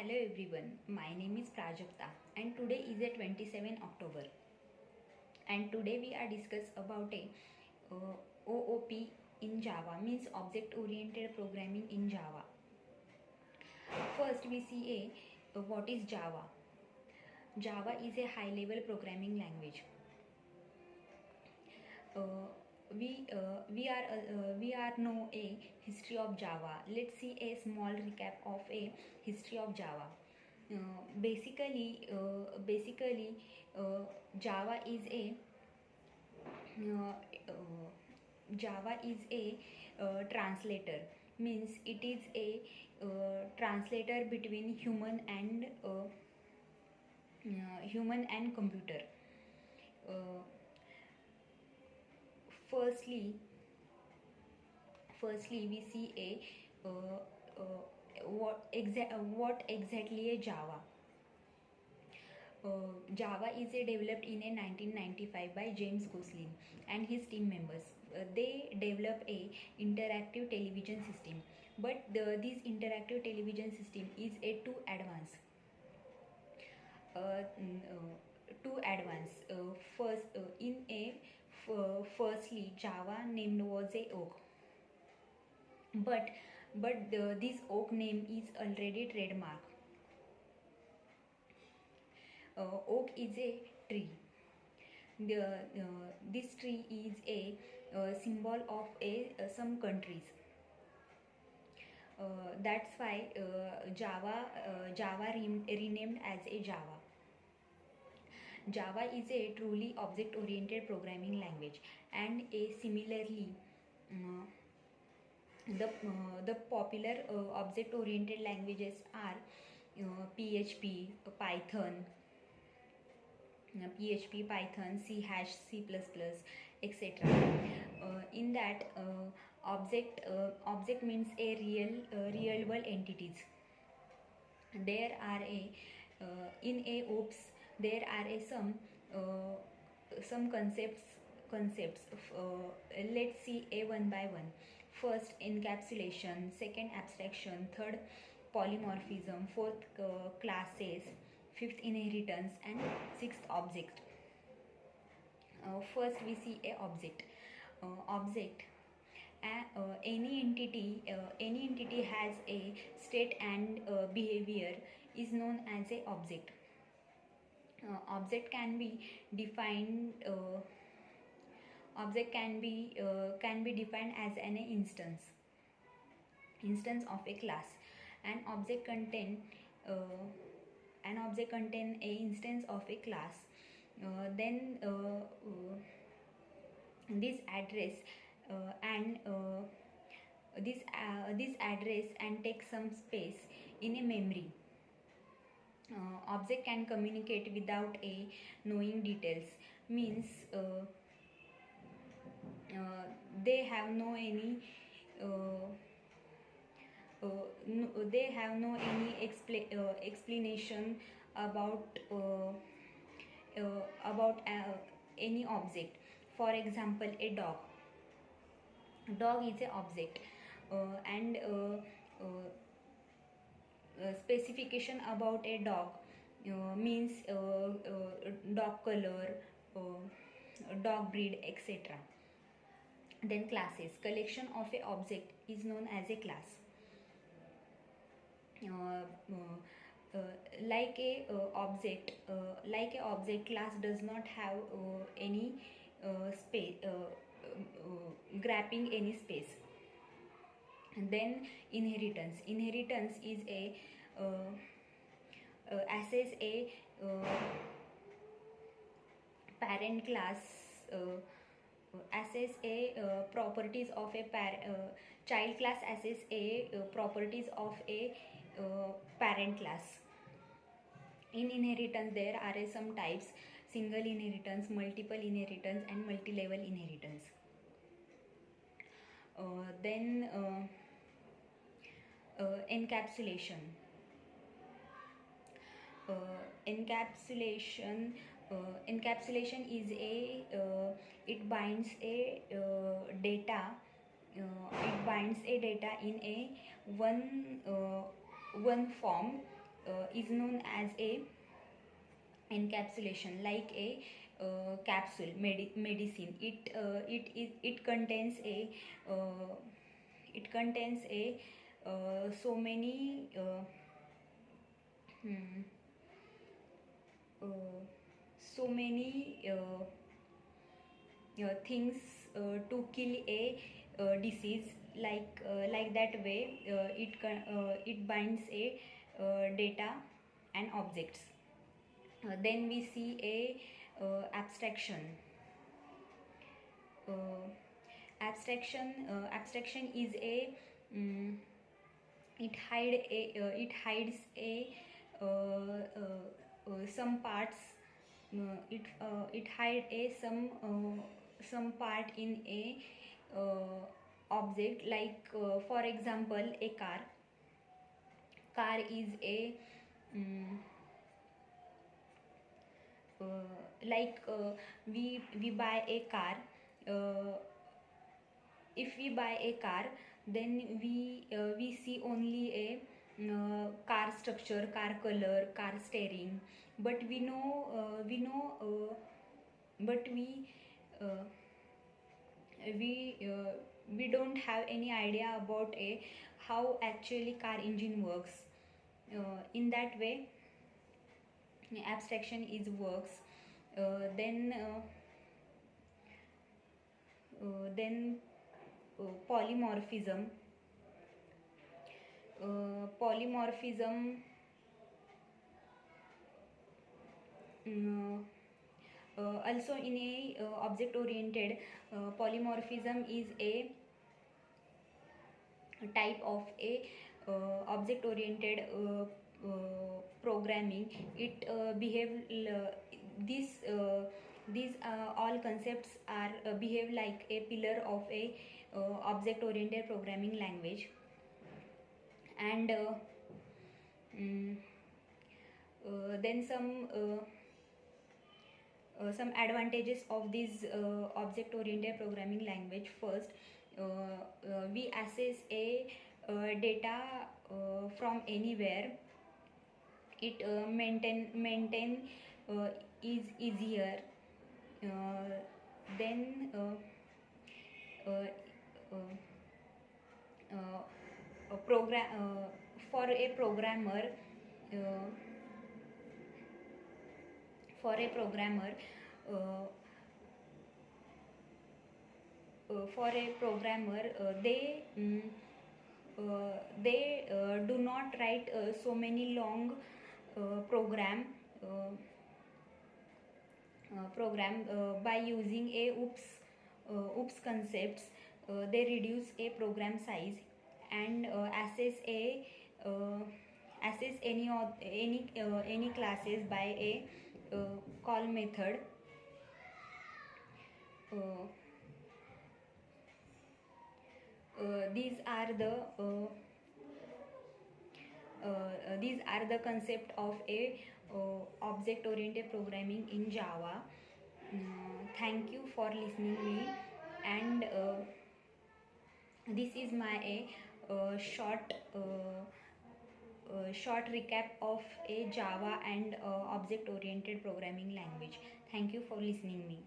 Hello everyone, my name is Prajakta and today is a 27 October and today we are discuss about a OOP in Java, means object oriented programming in Java. First we see what is Java. Java is a high level programming language. Uh, we are know a history of Java. Let's see a small recap of a history of Java. Basically, Java is a uh, uh, Java is a translator. Means it is a translator between human and computer. Uh, firstly, firstly we see a what exactly a Java. Java is developed in a 1995 by James Gosling and his team members. They develop a interactive television system, but this interactive television system is a too advanced. Uh, mm, too advanced. Firstly, Java named was a oak, but this oak name is already trademark. Oak is a tree. This tree is a symbol of some countries. That's why Java renamed as a Java. Java is a truly object oriented programming language, and a similarly uh, the popular object oriented languages are PHP, Python, PHP, Python, C hash, C++, etc. In that, object means a real world entities. There are a in a OOPS there are a some concepts. Let's see a one by one. First, encapsulation. Second, abstraction. Third, polymorphism. Fourth, classes. Fifth, inheritance, and sixth, object. First we see a object. Object, any entity has a state and behavior is known as a object. Object can be defined object can be defined as an instance of a class. An object contain uh, a instance of a class. Then this address and this address and take some space in a memory. Object can communicate without a knowing details. Means they have no any uh, they have no any explanation about any object. For example, a dog is a object, and specification about a dog means dog color, dog breed, etc. Then classes, collection of a object is known as a class. uh, like a object class does not have any space grabbing any space. And then inheritance is a assess a parent class, assess a properties of a child class, assess a properties of a parent class. In inheritance there are some types: single inheritance, multiple inheritance, and multi-level inheritance. Then encapsulation. Encapsulation is a it binds a data it binds a data in a one form is known as a encapsulation, like a capsule medicine. It contains a uh, so many hmm, uh, so many things to kill a disease, like that way it binds a data and objects. Then we see a abstraction. uh, Abstraction is a it hides a some parts. It hide a some part in a object, like for example a car is a um, like we buy a car. uh, if we buy a car, then we see only a car structure, car color, car steering, but we know but uh, uh, we don't have any idea about a how actually car engine works. In that way abstraction is works. Then polymorphism. Polymorphism mm, Also in a object oriented, polymorphism is a type of a object oriented programming. It behave this these all concepts are behave like a pillar of a object oriented programming language. And mm, then some advantages of this object oriented programming language. First, we access a data from anywhere. It maintain is easier. Then uh, uh, a program for a programmer uh, for a programmer uh, they do not write so many long program uh, by using a oops concepts. They reduce a program size and uh, assess any classes by a call method. uh, these are the concept of a object oriented programming in Java. Thank you for listening me. And this is my short recap of a Java and object oriented programming language. Thank you for listening me.